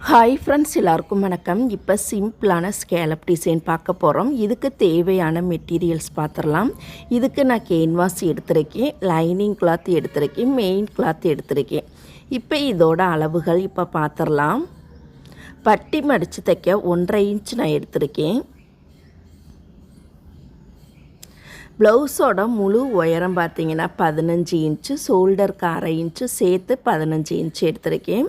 Hi friends, எல்லாருக்கும் வணக்கம். இப்போ சிம்பிளான ஸ்கேலப் டிசைன் பார்க்க போகிறோம். இதுக்கு தேவையான மெட்டீரியல்ஸ் பார்த்துடலாம். இதுக்கு நான் கேன்வாஸ் எடுத்திருக்கேன், லைனிங் கிளாத் எடுத்திருக்கேன், மெயின் கிளாத் எடுத்திருக்கேன். இப்போ இதோட அளவுகள் இப்போ பார்த்துடலாம். பட்டி மடித்து தைக்க 1.5 இன்ச் நான் எடுத்திருக்கேன். ப்ளவுஸோட முழு உயரம் பார்த்திங்கன்னா 15 இன்ச்சு, ஷோல்டருக்கு 1/2 இன்ச்சு சேர்த்து 15 இன்ச்சு எடுத்திருக்கேன்.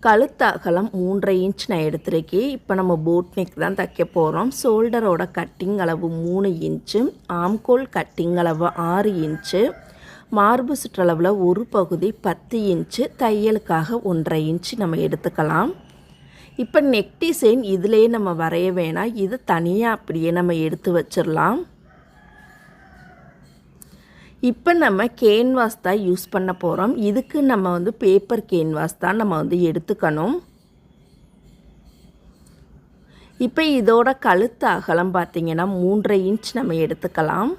கழுத்து அகலம் 3.5 இன்ச் நான் எடுத்திருக்கேன். இப்போ நம்ம போட் நெக் தான் தைக்க போகிறோம். ஷோல்டரோட கட்டிங் அளவு 3 இன்ச்சு, ஆம்கோல் கட்டிங் அளவு 6 இன்ச்சு, மார்பு சுற்றளவில் ஒரு பகுதி 10 இன்ச்சு, தையலுக்காக 1.5 இன்ச்சு நம்ம எடுத்துக்கலாம். இப்போ நெக் டிசைன் இதிலே நம்ம வரைய வேணாம், இது தனியாக அப்படியே நம்ம எடுத்து வச்சிடலாம். இப்போ நம்ம கேன்வாஸ் தான் யூஸ் பண்ண போகிறோம். இதுக்கு நம்ம பேப்பர் கேன்வாஸ் தான் நம்ம எடுத்துக்கணும். இப்போ இதோட கழுத்து அகலம் பார்த்திங்கன்னா 3.5 இன்ச் நம்ம எடுத்துக்கலாம்.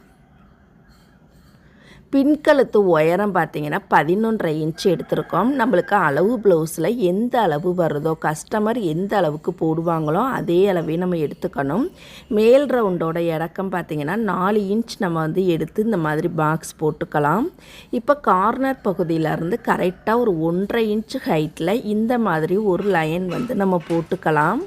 பின்கழுத்து உயரம் பார்த்திங்கன்னா 11.5 இன்ச் எடுத்திருக்கோம். நம்மளுக்கு அளவு ப்ளவுஸில் எந்த அளவு வருதோ, கஸ்டமர் எந்த அளவுக்கு போடுவாங்களோ அதே அளவே நம்ம எடுத்துக்கணும். மேல் ரவுண்டோட இறக்கம் பார்த்திங்கன்னா 4 இன்ச் நம்ம எடுத்து இந்த மாதிரி பாக்ஸ் போட்டுக்கலாம். இப்போ கார்னர் பகுதியிலேருந்து கரெக்டாக ஒரு 1.5 இன்ச் ஹைட்டில் இந்த மாதிரி ஒரு லைன் நம்ம போட்டுக்கலாம்.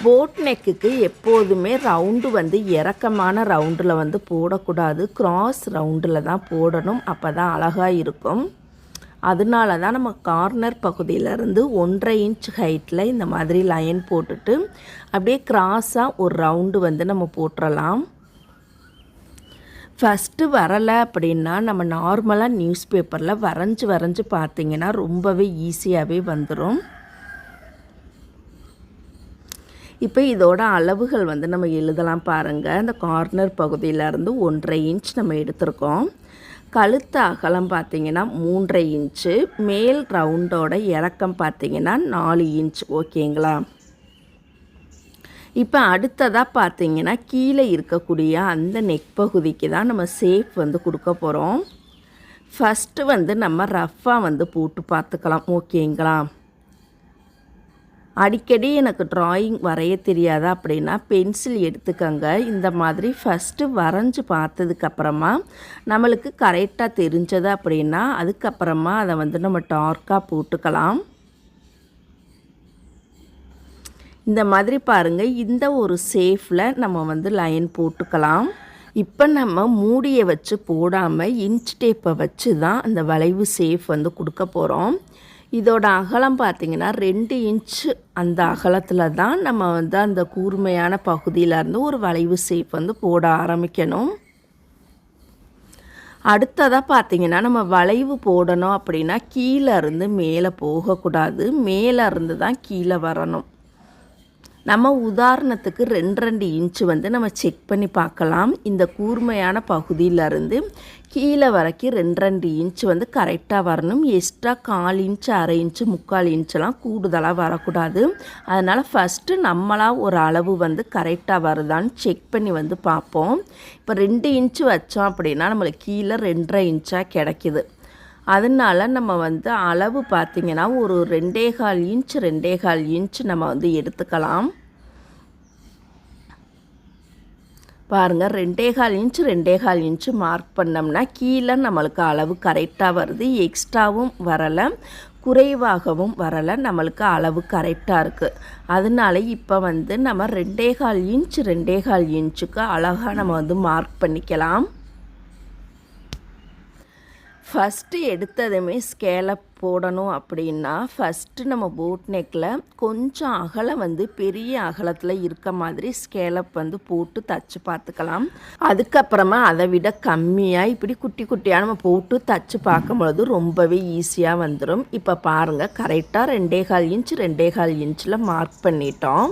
போட் நெக்குக்கு எப்போதுமே ரவுண்டு இறக்கமான ரவுண்டில் போடக்கூடாது, கிராஸ் ரவுண்டில் தான் போடணும். அப்போ தான் அழகாக இருக்கும். அதனால தான் நம்ம கார்னர் பகுதியிலேருந்து 1.5 இன்ச் ஹைட்டில் இந்த மாதிரி லைன் போட்டுட்டு அப்படியே கிராஸாக ஒரு ரவுண்டு நம்ம போட்டுடலாம். ஃபஸ்ட்டு வரலை அப்படின்னா நம்ம நார்மலாக நியூஸ் பேப்பரில் வரைஞ்சி பார்த்திங்கன்னா ரொம்பவே ஈஸியாகவே வந்துடும். இப்போ இதோட அளவுகள் நம்ம எழுதலாம் பாருங்கள். இந்த கார்னர் பகுதியிலேருந்து 1.5 இன்ச் நம்ம எடுத்திருக்கோம். கழுத்து அகலம் பார்த்திங்கன்னா 3.5 இன்ச்சு, மேல் ரவுண்டோட இறக்கம் பார்த்திங்கன்னா 4 இன்ச். ஓகேங்களா? இப்போ அடுத்ததாக பார்த்திங்கன்னா கீழே இருக்கக்கூடிய அந்த நெக் பகுதிக்கு தான் நம்ம ஷேப் கொடுக்க போகிறோம். ஃபஸ்ட்டு நம்ம ரஃப்பாக போட்டு பார்த்துக்கலாம். ஓகேங்களா? அடிக்கடி எனக்கு ட்ராயிங் வரைய தெரியாதா அப்படின்னா பென்சில் எடுத்துக்கங்க. இந்த மாதிரி ஃபஸ்ட்டு வரைஞ்சி பார்த்ததுக்கப்புறமா நம்மளுக்கு கரெக்டாக தெரிஞ்சது அப்படின்னா அதுக்கப்புறமா அதை நம்ம டார்க்காக போட்டுக்கலாம். இந்த மாதிரி பாருங்கள், இந்த ஒரு ஷேப்பில் நம்ம லைன் போட்டுக்கலாம். இப்போ நம்ம மூடியை வச்சு போடாமல் இன்ச் டேப்பை வச்சு தான் அந்த வளைவு ஷேப் கொடுக்க போகிறோம். இதோட அகலம் பார்த்திங்கன்னா 2 இன்ச்சு. அந்த அகலத்தில் தான் நம்ம அந்த கூர்மையான பகுதியிலேருந்து ஒரு வளைவு ஷேப் போட ஆரம்பிக்கணும். அடுத்ததாக பார்த்திங்கன்னா நம்ம வளைவு போடணும் அப்படின்னா கீழே இருந்து மேலே போகக்கூடாது, மேலே இருந்து தான் கீழே வரணும். நம்ம உதாரணத்துக்கு 2 இன்ச்சு நம்ம செக் பண்ணி பார்க்கலாம். இந்த கூர்மையான பகுதியிலேருந்து கீழே வரைக்கும் 2 இன்ச்சு கரெக்டாக வரணும். எக்ஸ்ட்ரா 1/4 இன்ச்சு, 1/2 இன்ச்சு, 3/4 இன்ச்செலாம் கூடுதலாக வரக்கூடாது. அதனால் ஃபஸ்ட்டு நம்மளாக ஒரு அளவு கரெக்டாக வருதான்னு செக் பண்ணி பார்ப்போம். இப்போ 2 இன்ச்சு வச்சோம் அப்படின்னா நம்மளுக்கு கீழே 2.5 இன்ச்சாக கிடைக்கிது. அதனால் நம்ம அளவு பார்த்திங்கன்னா ஒரு 2.25 இன்ச் 2.25 இன்ச் நம்ம எடுத்துக்கலாம். பாருங்கள், 2.25 இன்ச் 2.25 இன்ச்சு மார்க் பண்ணோம்னா கீழே நம்மளுக்கு அளவு கரெக்டாக வருது. எக்ஸ்ட்ராவும் வரலை, குறைவாகவும் வரலை, நம்மளுக்கு அளவு கரெக்டாக இருக்குது. அதனால இப்போ நம்ம 2.25 இன்ச் 2.25 இன்ச்சுக்கு அழகாக நம்ம மார்க் பண்ணிக்கலாம். ஃபஸ்ட்டு எடுத்ததுமே ஸ்கேலப் போடணும் அப்படின்னா ஃபஸ்ட்டு நம்ம போட் நெக்கில் கொஞ்சம் அகலம் பெரிய அகலத்தில் இருக்க மாதிரி ஸ்கேலப் போட்டு தச்சு பார்த்துக்கலாம். அதுக்கப்புறமா அதை விட கம்மியாக இப்படி குட்டி குட்டியாக நம்ம போட்டு தச்சு பார்க்கும்பொழுது ரொம்பவே ஈஸியாக வந்துடும். இப்போ பாருங்கள், கரெக்டாக 2.25 இன்ச் 2.25 இன்ச்சில் மார்க் பண்ணிட்டோம்.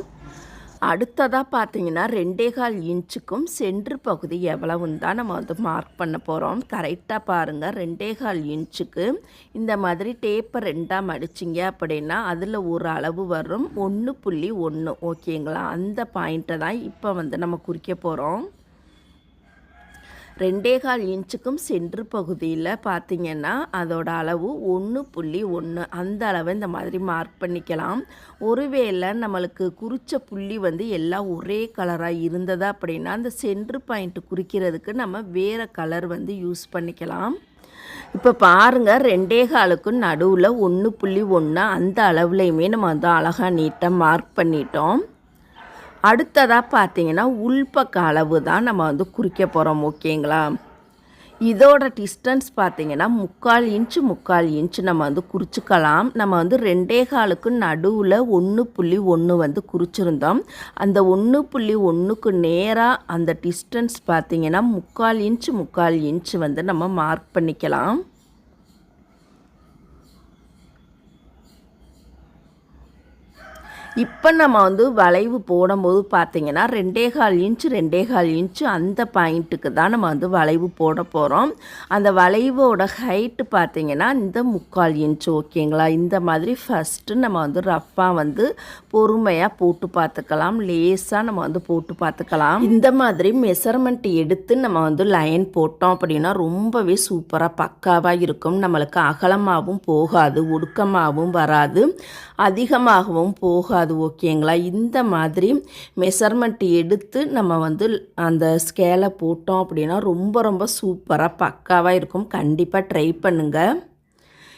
அடுத்ததாக பார்த்திங்கன்னா 2.25 இன்ச்சுக்கும் சென்ட்ரு பகுதி எவ்வளவுன்னு தான் நம்ம மார்க் பண்ண போகிறோம். கரெக்டாக பாருங்கள், 2.25 இன்ச்சுக்கு இந்த மாதிரி டேப்பை 2ஆக மடிச்சிங்க அப்படின்னா அதில் ஒரு அளவு வரும் 1.1. ஓகேங்களா? அந்த பாயிண்ட்டை தான் இப்போ நம்ம குறிக்க போகிறோம். 2.25 இன்ச்சுக்கும் சென்ட்ரு பகுதியில் பார்த்திங்கன்னா அதோட அளவு 1.1 அந்த அளவை இந்த மாதிரி மார்க் பண்ணிக்கலாம். ஒருவேளை நம்மளுக்கு குறித்த புள்ளி வந்து எல்லாம் ஒரே கலராக இருந்தது அப்படின்னா அந்த சென்ட்ரு பாயிண்ட் குறிக்கிறதுக்கு நம்ம வேறு கலர் வந்து யூஸ் பண்ணிக்கலாம். இப்போ பாருங்கள் 2.25க்கும் நடுவில் 1.1 அந்த அளவுலையுமே நம்ம வந்து அழகாக நீட்டாக மார்க் பண்ணிட்டோம். அடுத்ததாக பார்த்தீங்கன்னா உள்பக்க அளவு தான் நம்ம வந்து குறிக்க போகிறோம். ஓகேங்களா, இதோட டிஸ்டன்ஸ் பார்த்தீங்கன்னா 3/4 இன்ச்சு நம்ம வந்து குறிச்சிக்கலாம். நம்ம வந்து 2.25க்கு நடுவில் 1.1 வந்து குறிச்சிருந்தோம். அந்த 1.1க்கு நேராக அந்த டிஸ்டன்ஸ் பார்த்தீங்கன்னா 3/4 இன்ச்சு வந்து நம்ம மார்க் பண்ணிக்கலாம். இப்போ நம்ம வந்து வளைவு போடும்போது பார்த்திங்கன்னா 2.25 இன்ச்சு அந்த பாயிண்ட்டுக்கு தான் நம்ம வந்து வளைவு போட போகிறோம். அந்த வளைவோட ஹைட்டு பார்த்திங்கன்னா இந்த 3/4 இன்ச்சு. ஓகேங்களா, இந்த மாதிரி ஃபஸ்ட்டு நம்ம வந்து ரஃப்பாக வந்து பொறுமையாக போட்டு பார்த்துக்கலாம். லேஸாக நம்ம வந்து போட்டு பார்த்துக்கலாம். இந்த மாதிரி மெஷர்மெண்ட் எடுத்து நம்ம வந்து லைன் போட்டோம் அப்படின்னா ரொம்பவே சூப்பராக பக்காவாக இருக்கும். நம்மளுக்கு அகலமாகவும் போகாது, ஒடுக்கமாகவும் வராது, அதிகமாகவும் போகாது. ஓகேங்களா, இந்த மாதிரி மெஷர்மெண்ட் எடுத்து நம்ம வந்து அந்த ஸ்கேலை போட்டோம் அப்படின்னா ரொம்ப சூப்பராக பக்காவாக இருக்கும். கண்டிப்பாக ட்ரை பண்ணுங்கள்.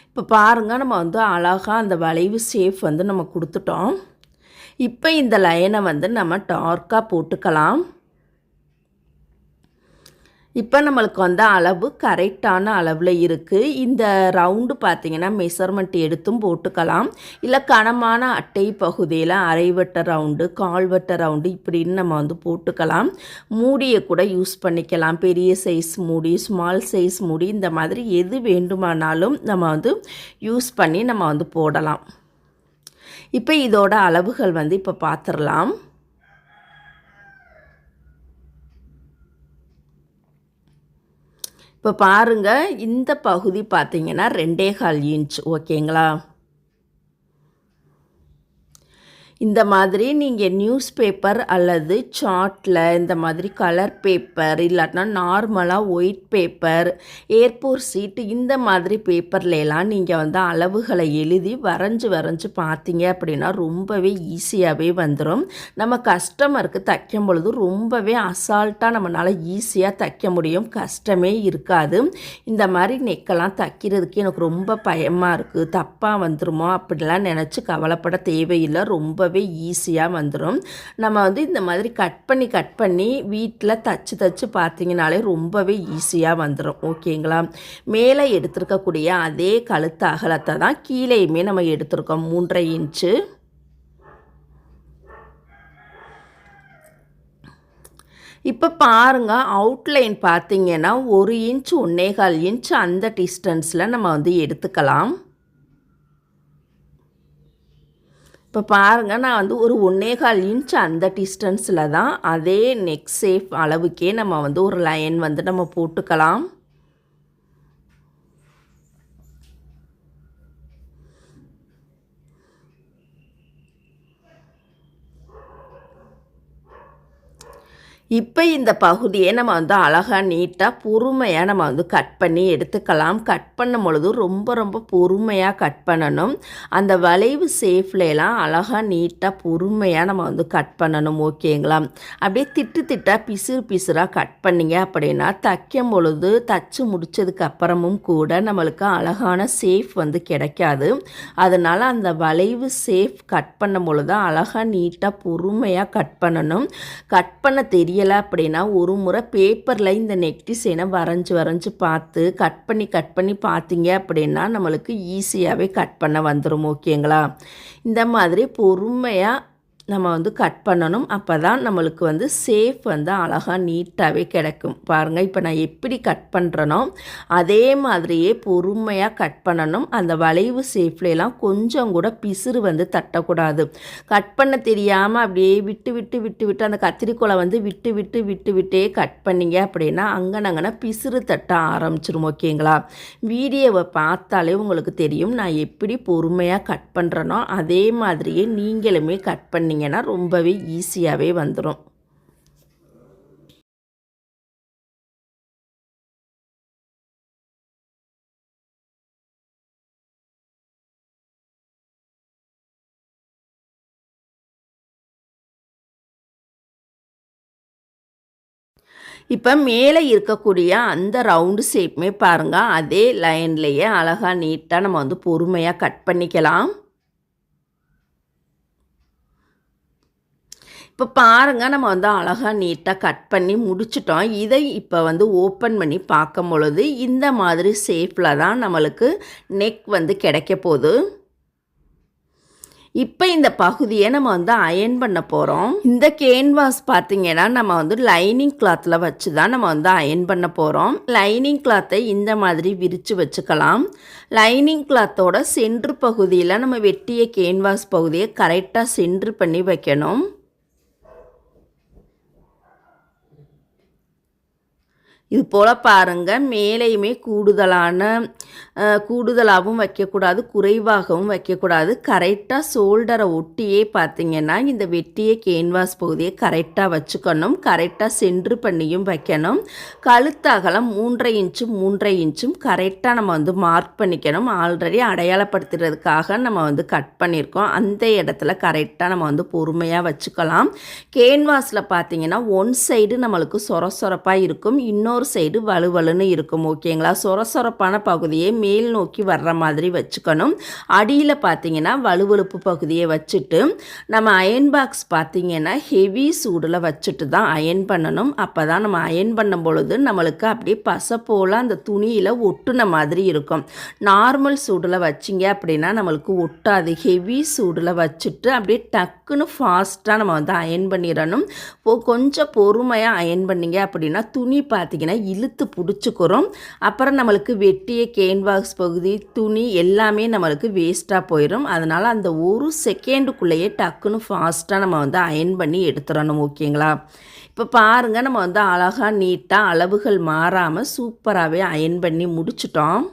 இப்போ பாருங்கள், நம்ம வந்து அழகாக அந்த வளைவு ஷேப் வந்து நம்ம கொடுத்துட்டோம். இப்போ இந்த லைனை வந்து நம்ம டார்க்காக போட்டுக்கலாம். இப்போ நம்மளுக்கு வந்து அளவு கரெக்டான அளவில் இருக்குது. இந்த ரவுண்டு பார்த்திங்கன்னா மெஷர்மெண்ட் எடுத்தும் போட்டுக்கலாம். இல்லை கனமான அட்டை பகுதியில் அரைவட்ட ரவுண்டு, கால்வட்ட ரவுண்டு இப்படின்னு நம்ம வந்து போட்டுக்கலாம். மூடியை கூட யூஸ் பண்ணிக்கலாம். பெரிய சைஸ் மூடி, ஸ்மால் சைஸ் மூடி, இந்த மாதிரி எது வேண்டுமானாலும் நம்ம வந்து யூஸ் பண்ணி நம்ம வந்து போடலாம். இப்போ இதோட அளவுகள் வந்து இப்போ பார்த்துடலாம். இப்போ பாருங்கள், இந்த பகுதி பார்த்திங்கன்னா 2.25 இன்ச். ஓகேங்களா, இந்த மாதிரி நீங்கள் நியூஸ் பேப்பர் அல்லது சார்ட்டில் இந்த மாதிரி கலர் பேப்பர் இல்லாட்டினா நார்மலாக ஒயிட் பேப்பர், ஏர்போர்ட் சீட்டு இந்த மாதிரி பேப்பர்லாம் நீங்கள் வந்து அளவுகளை எழுதி வரைஞ்சி பார்த்தீங்க அப்படின்னா ரொம்பவே ஈஸியாகவே வந்துடும். நம்ம கஸ்டமருக்கு தைக்கும் பொழுது ரொம்பவே அசால்ட்டாக நம்மளால் ஈஸியாக தைக்க முடியும். கஷ்டமே இருக்காது. இந்த மாதிரி நெக்கெல்லாம் தைக்கிறதுக்கு எனக்கு ரொம்ப பயமாக இருக்குது, தப்பாக வந்துடுமோ அப்படிலாம் நினச்சி கவலைப்பட தேவையில்லை. ரொம்ப ஈஸியாக வந்துடும். நம்ம வந்து இந்த மாதிரி கட் பண்ணி வீட்டில் தச்சு பார்த்தீங்கனாலே ரொம்பவே ஈஸியாக வந்துடும். ஓகேங்களா, மேலே எடுத்துருக்கக்கூடிய அதே கழுத்து அகலத்தை தான் கீழேயுமே நம்ம எடுத்துருக்கோம் 3.5 இன்ச்சு. இப்போ பாருங்கள், அவுட்லைன் பார்த்தீங்கன்னா 1 இன்ச் 1.25 இன்ச் அந்த டிஸ்டன்ஸில் நம்ம வந்து எடுத்துக்கலாம். இப்போ பாருங்கள், நான் வந்து ஒரு 1.25 இன்ச் அந்த டிஸ்டன்ஸில் தான் அதே நெக் ஷேப் அளவுக்கே நம்ம வந்து ஒரு லைன் வந்து நம்ம போட்டுக்கலாம். இப்போ இந்த பகுதியை நம்ம வந்து அழகாக நீட்டாக பொறுமையாக நம்ம வந்து கட் பண்ணி எடுத்துக்கலாம். கட் பண்ணும் பொழுது ரொம்ப பொறுமையாக கட் பண்ணணும். அந்த வளைவு ஷேப்லாம் அழகாக நீட்டாக பொறுமையாக நம்ம வந்து கட் பண்ணணும். ஓகேங்களா, அப்படியே திட்டாக பிசுறாக கட் பண்ணிங்க அப்படின்னா தைக்கும் பொழுது தச்சு முடித்ததுக்கு அப்புறமும் கூட நம்மளுக்கு அழகான ஷேப் வந்து கிடைக்காது. அதனால் அந்த வளைவு ஷேப் கட் பண்ணும் பொழுது அழகாக நீட்டாக பொறுமையாக கட் பண்ணணும். கட் பண்ண தெரியல அப்படின்னா ஒரு முறை பேப்பரில் இந்த நெக் டிசைனை வரைஞ்சி பார்த்து கட் பண்ணி பார்த்தீங்க அப்படின்னா நம்மளுக்கு ஈஸியாகவே கட் பண்ண வந்துடும். ஓகேங்களா, இந்த மாதிரி பொறுமையாக நம்ம வந்து கட் பண்ணணும். அப்போ தான் நம்மளுக்கு வந்து ஷேப் வந்து அழகாக நீட்டாகவே கிடைக்கும். பாருங்கள், இப்போ நான் எப்படி கட் பண்ணுறனோ அதே மாதிரியே பொறுமையாக கட் பண்ணணும். அந்த வளைவு ஷேப்லாம் கொஞ்சம் கூட பிசுறு வந்து தட்டக்கூடாது. கட் பண்ண தெரியாமல் அப்படியே விட்டு அந்த கத்திரிக்கோலை வந்து விட்டே கட் பண்ணிங்க அப்படின்னா அங்கனங்கன்னா பிசுறு தட்ட ஆரம்பிச்சிடும். ஓகேங்களா, வீடியோவை பார்த்தாலே உங்களுக்கு தெரியும் நான் எப்படி பொறுமையாக கட் பண்ணுறனோ அதே மாதிரியே நீங்களுமே கட் பண்ணிங்கன்னா ரொம்பவே ஈஸியாகவே வந்துடும். இப்போ மேலே இருக்கக்கூடிய அந்த ரவுண்டு ஷேப்புமே பாருங்கள் அதே லைன்லேயே அழகாக நீட்டாக நம்ம வந்து பொறுமையாக கட் பண்ணிக்கலாம். இப்போ பாருங்கள் நம்ம வந்து அழகாக நீட்டாக கட் பண்ணி முடிச்சிட்டோம். இதை இப்போ வந்து ஓப்பன் பண்ணி பார்க்கும் பொழுது இந்த மாதிரி ஷேப்பில் தான் நம்மளுக்கு நெக் வந்து கிடைக்க போகுது. இப்போ இந்த பகுதியை நம்ம வந்து அயன் பண்ண போகிறோம். இந்த கேன்வாஸ் பார்த்திங்கன்னா நம்ம வந்து லைனிங் கிளாத்தில் வச்சு தான் நம்ம வந்து அயன் பண்ண போகிறோம். லைனிங் கிளாத்தை இந்த மாதிரி விரித்து வச்சுக்கலாம். லைனிங் கிளாத்தோட சென்ட்ரு பகுதியில் நம்ம வெட்டிய கேன்வாஸ் பகுதியை கரெக்டாக சென்ட்ரு பண்ணி வைக்கணும். இது போல் பாருங்கள் மேலேயுமே கூடுதலாகவும் வைக்கக்கூடாது, குறைவாகவும் வைக்கக்கூடாது. கரெக்டாக ஷோல்டரை ஒட்டியே பார்த்திங்கன்னா இந்த வெட்டிய கேன்வாஸ் பகுதியை கரெக்டாக வச்சுக்கணும். கரெக்டாக சென்ட்ரு பண்ணியும் வைக்கணும். கழுத்தகலம் 3.5 இன்ச்சும் 3.5 இன்ச்சும் கரெக்டாக நம்ம வந்து மார்க் பண்ணிக்கணும். ஆல்ரெடி அடையாளப்படுத்துறதுக்காக நம்ம வந்து கட் பண்ணியிருக்கோம். அந்த இடத்துல கரெக்டாக நம்ம வந்து பொறுமையாக வச்சுக்கலாம். கேன்வாஸில் பார்த்திங்கன்னா ஒன் சைடு நம்மளுக்கு சொரப்பாக இருக்கும், இன்னொரு சைடு வலுவலுன்னு இருக்கும். ஓகேங்களா? சொரப்பான பகுதியை மேல் நோக்கி வர்ற மாதிரி வச்சுக்கணும். அடியில் பார்த்தீங்கன்னா வலுவலுப்பு பகுதியை வச்சுட்டு நம்ம அயன் பாக்ஸ் பார்த்தீங்கன்னா ஹெவி சூடில் வச்சுட்டு தான் அயன் பண்ணணும். அப்போ தான் நம்ம அயன் பண்ணும் பொழுது நம்மளுக்கு அப்படியே பசை போல் அந்த துணியில் ஒட்டுன மாதிரி இருக்கும். நார்மல் சூடில் வச்சிங்க அப்படின்னா நம்மளுக்கு ஒட்டாது. ஹெவி சூடில் வச்சுட்டு அப்படியே டக்குன்னு ஃபாஸ்ட்டாக நம்ம வந்து அயன் பண்ணிடணும். கொஞ்சம் பொறுமையாக அயன் பண்ணிங்க அப்படின்னா துணி பார்த்திங்கன்னா இழுத்து பிடிச்சிக்கிறோம். அப்புறம் நம்மளுக்கு வெட்டிய கேன்வாஸ் பகுதி துணி எல்லாமே நம்மளுக்கு வேஸ்ட்டாக போயிடும். அதனால் அந்த ஒரு செகண்டுக்குள்ளேயே டக்குன்னு ஃபாஸ்ட்டாக நம்ம வந்து அயன் பண்ணி எடுத்துடணும். ஓகேங்களா? இப்போ பாருங்கள் நம்ம வந்து அழகாக நீட்டாக அளவுகள் மாறாமல் சூப்பராகவே அயன் பண்ணி முடிச்சிட்டோம்.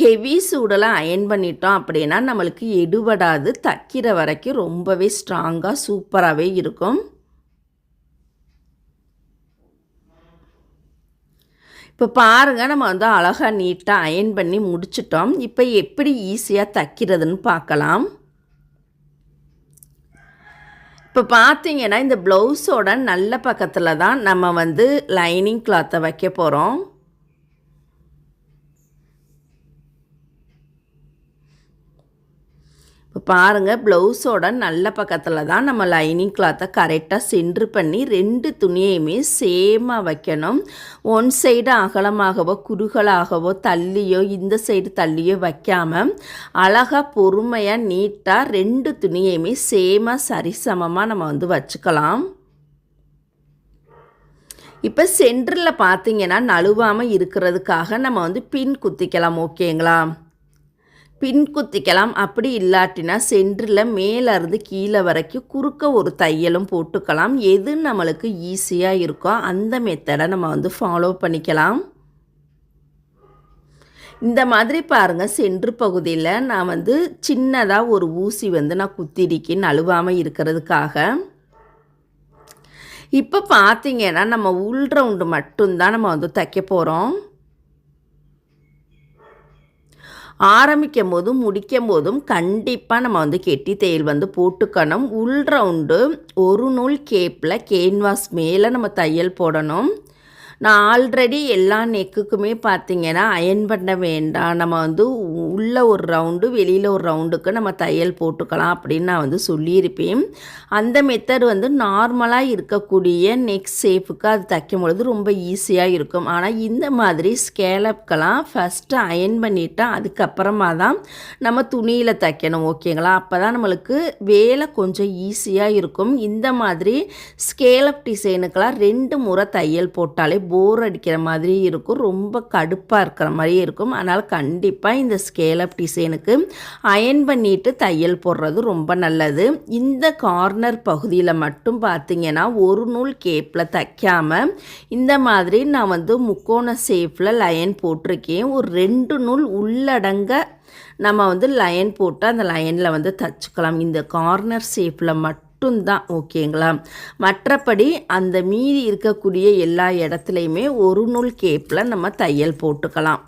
ஹெவி சூடில் அயன் பண்ணிட்டோம் அப்படின்னா நம்மளுக்கு எடுபடாது. தைக்கிற வரைக்கும் ரொம்பவே ஸ்ட்ராங்காக சூப்பராகவே இருக்கும். இப்போ பாருங்கள் நம்ம வந்து அழகாக நீட்டாக அயன் பண்ணி முடிச்சிட்டோம். இப்போ எப்படி ஈஸியாக தைக்கிறதுன்னு பார்க்கலாம். இப்போ பார்த்தீங்கன்னா இந்த ப்ளவுஸோட நல்ல பக்கத்தில் தான் நம்ம வந்து லைனிங் கிளாத்தை வைக்க போகிறோம். இப்போ பாருங்கள் ப்ளவுஸோட நல்ல பக்கத்தில் தான் நம்ம லைனிங் கிளாத்தை கரெக்டாக சென்ட்ரு பண்ணி 2 துணியையுமே சேமாக வைக்கணும். ஒன் சைடு அகலமாகவோ குறுகலாகவோ தள்ளியோ இந்த சைடு தள்ளியோ வைக்காமல் அழகாக பொறுமையாக நீட்டாக 2 துணியையுமே சேமாக சரிசமமாக நம்ம வந்து வச்சுக்கலாம். இப்போ சென்டரில் பார்த்திங்கன்னா நழுவாமல் இருக்கிறதுக்காக நம்ம வந்து பின் குத்திக்கலாம். ஓகேங்களா? பின் குத்திக்கலாம். அப்படி இல்லாட்டினா சென்டரில் மேலேருந்து கீழே வரைக்கும் குறுக்க ஒரு தையலும் போட்டுக்கலாம். எது நம்மளுக்கு ஈஸியாக இருக்கோ அந்த மெத்தடை நம்ம வந்து ஃபாலோ பண்ணிக்கலாம். இந்த மாதிரி பாருங்கள் சென்ட்ரு பகுதியில் நான் வந்து சின்னதாக ஒரு ஊசி வந்து நான் குத்திருக்கேன் நழுவாமல் இருக்கிறதுக்காக. இப்போ பார்த்திங்கன்னா நம்ம உள் ரவுண்டு மட்டும்தான் நம்ம வந்து தைக்க போகிறோம். ஆரம்பிக்கும் போதும் முடிக்கும் போதும் கண்டிப்பாக நம்ம வந்து கெட்டி தையல் வந்து போட்டுக்கணும். உள் ரவுண்டு ஒரு நூல் கேப்பில் கேன்வாஸ் மேலே நம்ம தையல் போடணும். நான் ஆல்ரெடி எல்லா நெக்குக்குமே பார்த்திங்கன்னா அயன் பண்ண வேண்டாம், நம்ம வந்து உள்ளே ஒரு ரவுண்டு வெளியில் ஒரு ரவுண்டுக்கு நம்ம தையல் போட்டுக்கலாம் அப்படின்னு நான் வந்து சொல்லியிருப்பேன். அந்த மெத்தட் வந்து நார்மலாக இருக்கக்கூடிய நெக் ஷேப்புக்கு அது தைக்கும் பொழுது ரொம்ப ஈஸியாக இருக்கும். ஆனால் இந்த மாதிரி ஸ்கேலப்கெல்லாம் ஃபஸ்ட்டு அயன் பண்ணிவிட்டா அதுக்கப்புறமா தான் நம்ம துணியில் தைக்கணும். ஓகேங்களா? அப்போ தான் நம்மளுக்கு வேலை கொஞ்சம் ஈஸியாக இருக்கும். இந்த மாதிரி ஸ்கேலப் டிசைனுக்கெல்லாம் 2 முறை தையல் போட்டாலே போர் அடிக்கிற மாதிரி இருக்கும், ரொம்ப கடுப்பாக இருக்கிற மாதிரியே இருக்கும். அதனால் கண்டிப்பாக இந்த ஸ்கேலப் டிசைனுக்கு அயன் பண்ணிவிட்டு தையல் போடுறது ரொம்ப நல்லது. இந்த கார்னர் பகுதியில் மட்டும் பார்த்திங்கன்னா ஒரு நூல் கேப்பில் தைக்காமல் இந்த மாதிரி நான் வந்து முக்கோண ஷேப்பில் லைன் போட்டிருக்கேன். ஒரு 2 நூல் உள்ளடங்க நம்ம வந்து லைன் போட்டு அந்த லைனில் வந்து தைச்சிக்கலாம். இந்த கார்னர் ஷேப்பில் மட்டும்தான். ஓகேங்களா? மற்றபடி அந்த மீதி இருக்கக்கூடிய எல்லா இடத்துலையுமே ஒரு நூல் கேப்பில் நம்ம தையல் போட்டுக்கலாம்.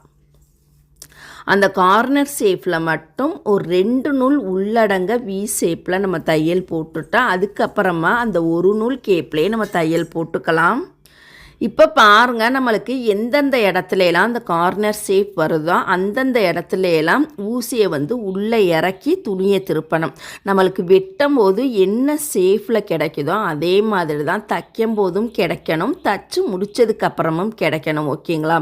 அந்த கார்னர் ஷேப்பில் மட்டும் ஒரு 2 நூல் உள்ளடங்க வி ஷேப்பில் நம்ம தையல் போட்டுட்டா அதுக்கப்புறமா அந்த ஒரு நூல் கேப்லேயே நம்ம தையல் போட்டுக்கலாம். இப்போ பாருங்கள், நம்மளுக்கு எந்தெந்த இடத்துலலாம் அந்த கார்னர் ஷேப் வருதோ அந்தந்த இடத்துலலாம் ஊசியை வந்து உள்ளே இறக்கி துணியை திருப்பணும். நம்மளுக்கு வெட்டும் போது என்ன ஷேப்பில் கிடைக்குதோ அதே மாதிரி தான் தைக்கும் போதும் கிடைக்கணும், தச்சு முடித்ததுக்கப்புறமும் கிடைக்கணும். ஓகேங்களா?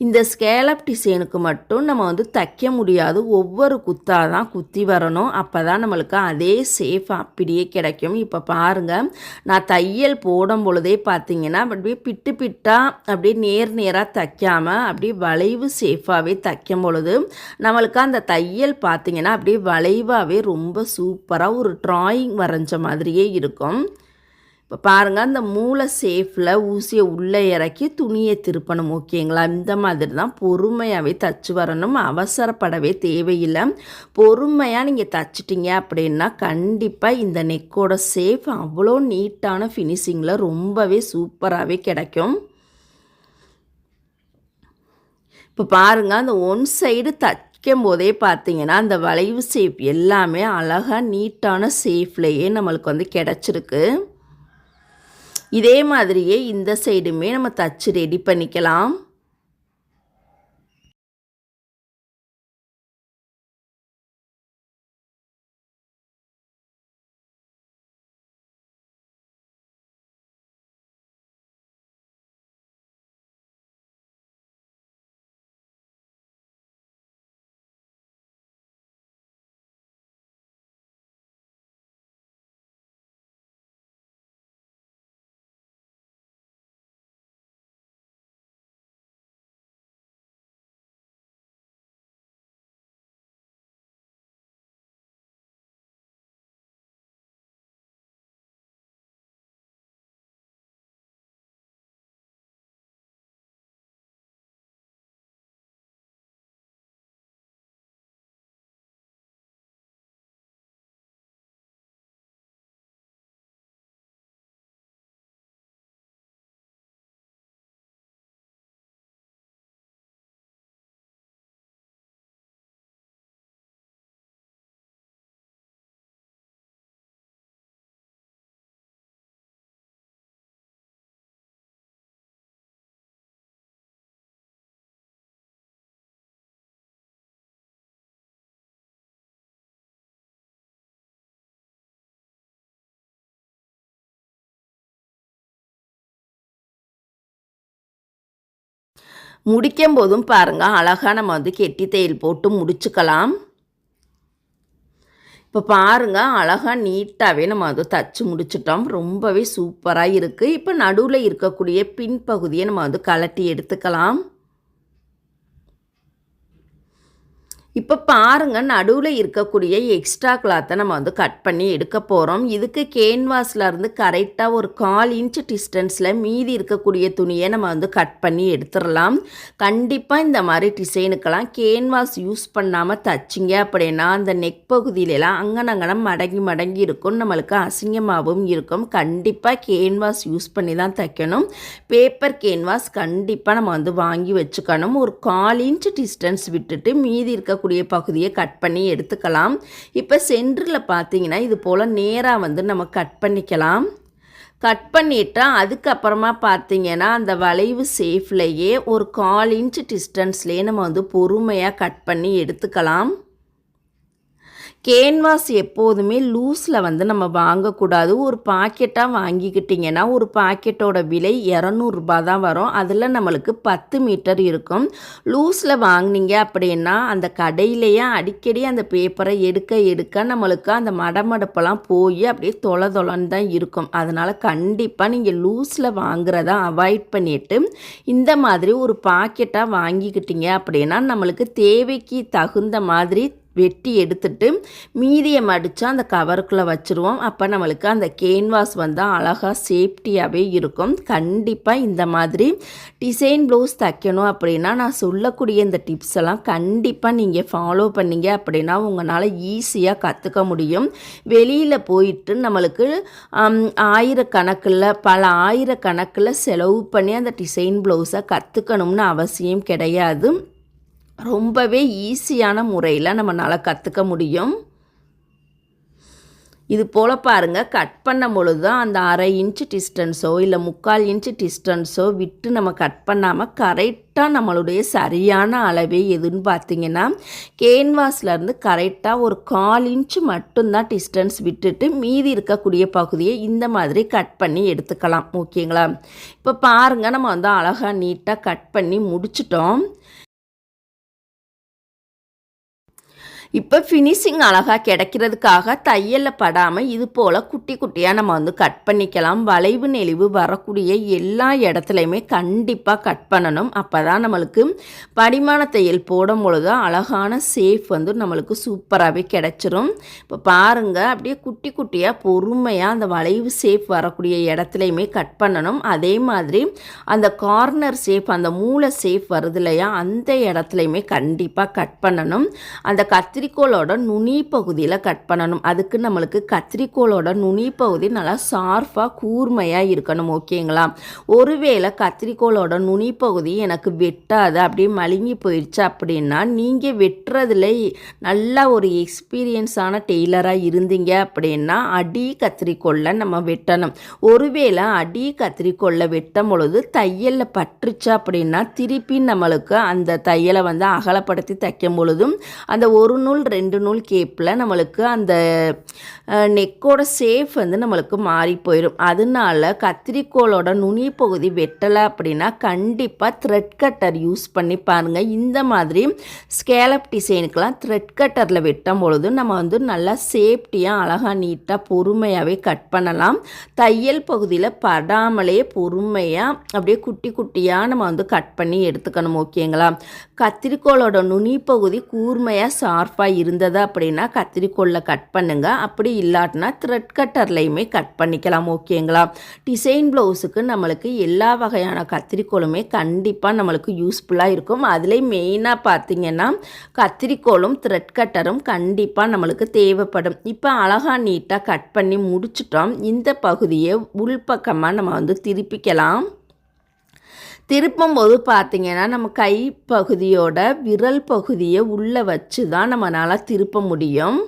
இந்த ஸ்கேலப் டிசைனுக்கு மட்டும் நம்ம வந்து தைக்க முடியாது, ஒவ்வொரு குத்தாக தான் குத்தி வரணும். அப்போ தான் நம்மளுக்கு அதே ஷேப் அப்படியே கிடைக்கும். இப்போ பாருங்கள், நான் தையல் போடும் பொழுதே பார்த்தீங்கன்னா அப்படியே பிட்டு அப்படியே நேராக தைக்காமல் அப்படியே வளைவு சேஃபாகவே தைக்கும் பொழுது நம்மளுக்கு அந்த தையல் பார்த்திங்கன்னா அப்படியே வளைவாகவே ரொம்ப சூப்பராக ஒரு ட்ராயிங் வரைஞ்ச மாதிரியே இருக்கும். இப்போ பாருங்கள், அந்த மூளை சேஃபில் ஊசியை உள்ளே இறக்கி துணியை திருப்பணும். ஓகேங்களா? இந்த மாதிரி தான் பொறுமையாகவே தைச்சி வரணும், அவசரப்படவே தேவையில்லை. பொறுமையாக நீங்கள் தைச்சிட்டிங்க அப்படின்னா கண்டிப்பாக இந்த நெக்கோட ஷேப் அவ்வளோ நீட்டான ஃபினிஷிங்கில் ரொம்பவே சூப்பராகவே கிடைக்கும். இப்போ பாருங்கள், அந்த ஒன் சைடு தைக்கும் போதே பார்த்தீங்கன்னா அந்த வளைவு ஷேப் எல்லாமே அழகாக நீட்டான ஷேப்லேயே நம்மளுக்கு வந்து கிடச்சிருக்கு. இதே மாதிரியே இந்த சைடுமே நம்ம தச்சு ரெடி பண்ணிக்கலாம். முடிக்கும் போதும் பாருங்கள், அழகாக நம்ம வந்து கெட்டி தையல் போட்டு முடிச்சுக்கலாம். இப்போ பாருங்கள், அழகாக நீட்டாகவே நம்ம வந்து தச்சு முடிச்சிட்டோம். ரொம்பவே சூப்பராக இருக்குது. இப்போ நடுவில் இருக்கக்கூடிய பின்பகுதியை நம்ம வந்து கலட்டி எடுத்துக்கலாம். இப்போ பாருங்கள், நடுவில் இருக்கக்கூடிய எக்ஸ்ட்ரா கிளாத்தை நம்ம வந்து கட் பண்ணி எடுக்க போகிறோம். இதுக்கு கேன்வாஸ்லேருந்து கரெக்டாக ஒரு 1/4 இன்ச் டிஸ்டன்ஸில் மீதி இருக்கக்கூடிய துணியை நம்ம வந்து கட் பண்ணி எடுத்துடலாம். கண்டிப்பாக இந்த மாதிரி டிசைனுக்கெல்லாம் கேன்வாஸ் யூஸ் பண்ணாமல் தைச்சிங்க அப்படின்னா அந்த நெக் பகுதியிலலாம் அங்கனங்கனம் மடங்கி மடங்கி இருக்கும், நம்மளுக்கு அசிங்கமாகவும் இருக்கும். கண்டிப்பாக கேன்வாஸ் யூஸ் பண்ணி தான் தைக்கணும். பேப்பர் கேன்வாஸ் கண்டிப்பாக நம்ம வந்து வாங்கி வச்சுக்கணும். ஒரு 1/4 இன்ச் டிஸ்டன்ஸ் விட்டுட்டு மீதி இருக்க பகுதியை கட் பண்ணி எடுத்துக்கலாம். இப்போ சென்டரில் பார்த்தீங்கன்னா இது போல் நேராக வந்து நம்ம கட் பண்ணிக்கலாம். கட் பண்ணிட்டா அதுக்கப்புறமா பார்த்தீங்கன்னா அந்த வளைவு ஷேப்லேயே ஒரு 1/4 இன்ச் டிஸ்டன்ஸ்லேயே நம்ம வந்து பொறுமையாக கட் பண்ணி எடுத்துக்கலாம். கேன்வாஸ் எப்போதுமே லூஸில் வந்து நம்ம வாங்கக்கூடாது. ஒரு பாக்கெட்டாக வாங்கிக்கிட்டிங்கன்னா ஒரு பாக்கெட்டோட விலை 200 ரூபா தான் வரும். அதில் நம்மளுக்கு 10 மீட்டர் இருக்கும். லூஸில் வாங்கினீங்க அப்படின்னா அந்த கடையிலேயே அடிக்கடி அந்த பேப்பரை எடுக்க எடுக்க நம்மளுக்கு அந்த மடமடப்பெல்லாம் போய் அப்படியே தொலைன்னு தான் இருக்கும். அதனால் கண்டிப்பாக நீங்கள் லூஸில் வாங்குறத அவாய்ட் பண்ணிவிட்டு இந்த மாதிரி ஒரு பாக்கெட்டாக வாங்கிக்கிட்டீங்க அப்படின்னா நம்மளுக்கு தேவைக்கு தகுந்த மாதிரி வெட்டி எடுத்துட்டு மீதியை மடித்து அந்த கவருக்குள்ளே வச்சுருவோம். அப்போ நம்மளுக்கு அந்த கேன்வாஸ் வந்து அழகாக சேஃப்டியாகவே இருக்கும். கண்டிப்பாக இந்த மாதிரி டிசைன் ப்ளவுஸ் தைக்கணும் அப்படின்னா நான் சொல்லக்கூடிய இந்த டிப்ஸ் எல்லாம் கண்டிப்பாக நீங்கள் ஃபாலோ பண்ணிங்க அப்படின்னா உங்களால் ஈஸியாக கற்றுக்க முடியும். வெளியில் போயிட்டு நம்மளுக்கு பல ஆயிரக்கணக்கில் செலவு பண்ணி அந்த டிசைன் ப்ளவுஸை கற்றுக்கணும்னு அவசியம் கிடையாது. ரொம்பவே ஈஸியான முறையில் நம்மளால் கற்றுக்க முடியும். இது போல் பாருங்கள், கட் பண்ணும் பொழுது தான் அந்த 1/2 இன்ச்சு டிஸ்டன்ஸோ இல்லை 3/4 இன்ச்சு டிஸ்டன்ஸோ விட்டு நம்ம கட் பண்ணாமல் கரெக்டாக நம்மளுடைய சரியான அளவே எதுன்னு பார்த்தீங்கன்னா கேன்வாஸ்லேருந்து கரெக்டாக ஒரு 1/4 இன்ச்சு மட்டும்தான் டிஸ்டன்ஸ் விட்டுட்டு மீதி இருக்கக்கூடிய பகுதியை இந்த மாதிரி கட் பண்ணி எடுத்துக்கலாம். ஓகேங்களா? இப்போ பாருங்கள், நம்ம வந்து அழகாக நீட்டாக கட் பண்ணி முடிச்சிட்டோம். இப்போ ஃபினிஷிங் அழகாக கிடைக்கிறதுக்காக தையலில் படாமல் இது போல் குட்டி குட்டியாக நம்ம வந்து கட் பண்ணிக்கலாம். வளைவு நெளிவு வரக்கூடிய எல்லா இடத்துலையுமே கண்டிப்பாக கட் பண்ணணும். அப்போ தான் நம்மளுக்கு படிமான தையல் போடும் பொழுது அழகான ஷேப் வந்து நம்மளுக்கு சூப்பராகவே கிடைச்சிரும். இப்போ பாருங்கள், அப்படியே குட்டி குட்டியாக பொறுமையாக அந்த வளைவு ஷேப் வரக்கூடிய இடத்துலையுமே கட் பண்ணணும். அதே மாதிரி அந்த கார்னர் ஷேப், அந்த மூளை ஷேப் வருது இல்லையா, அந்த இடத்துலையுமே கண்டிப்பாக கட் பண்ணணும். அந்த கத்திரிக்கோளோட நுனி பகுதியில் கட் பண்ணணும். அதுக்கு நம்மளுக்கு கத்திரிக்கோளோட நுனி பகுதி நல்லா ஷார்ப்பாக கூர்மையாக இருக்கணும். ஓகேங்களா? ஒருவேளை கத்திரிக்கோளோட நுனி பகுதி எனக்கு வெட்டாது, அப்படியே மழுங்கி போயிடுச்சு அப்படின்னா நீங்கள் வெட்டுறதுல நல்லா ஒரு எக்ஸ்பீரியன்ஸான டெய்லராக இருந்தீங்க அப்படின்னா அடி கத்திரிக்கோளில் நம்ம வெட்டணும். ஒருவேளை அடி கத்திரிக்கோளில் வெட்டும் பொழுது தையலில் பற்றுச்சு அப்படின்னா திருப்பி நம்மளுக்கு அந்த தையலை வந்து அகலப்படுத்தி தைக்கும் பொழுதும் அந்த ஒரு நூல் 2 நூல் கேப்பில் நம்மளுக்கு அந்த நெக்கோட ஷேப் வந்து நம்மளுக்கு மாறி போயிடும். அதனால கத்திரிக்கோளோட நுனி பகுதி வெட்டலை அப்படின்னா கண்டிப்பாக த்ரெட் கட்டர் யூஸ் பண்ணி பாருங்கள். இந்த மாதிரி ஸ்கேலப் டிசைனுக்கெலாம் த்ரெட் கட்டரில் வெட்டும் பொழுது நம்ம வந்து நல்லா சேஃப்டியாக அழகாக நீட்டாக பொறுமையாகவே கட் பண்ணலாம். தையல் பகுதியில் படாமலே பொறுமையாக அப்படியே குட்டி குட்டியாக நம்ம வந்து கட் பண்ணி எடுத்துக்கணும். ஓகேங்களா? கத்திரிக்கோளோட நுனி பகுதி கூர்மையாக ஷார்ப்பாக இருந்தது அப்படின்னா கத்திரிக்கோளில் கட் பண்ணுங்கள். அப்படி இல்லாட்டினா த்ரெட் கட்டர்லையுமே கட் பண்ணிக்கலாம். ஓகேங்களா? டிசைன் ப்ளவுஸுக்கு நம்மளுக்கு எல்லா வகையான கத்திரிக்கோளுமே கண்டிப்பாக நம்மளுக்கு யூஸ்ஃபுல்லாக இருக்கும். அதுலேயும் மெயினாக பார்த்திங்கன்னா கத்திரிக்கோளும் த்ரெட் கட்டரும் கண்டிப்பாக நம்மளுக்கு தேவைப்படும். இப்போ அழகாக நீட்டாக கட் பண்ணி முடிச்சிட்டோம். இந்த பகுதியை உள்பக்கமாக நம்ம வந்து திருப்பிக்கலாம். திருப்பும்போது பார்த்திங்கன்னா நம்ம கை பகுதியோட விரல் பகுதியை உள்ளே வச்சு தான் நம்மளால் திருப்ப முடியும்.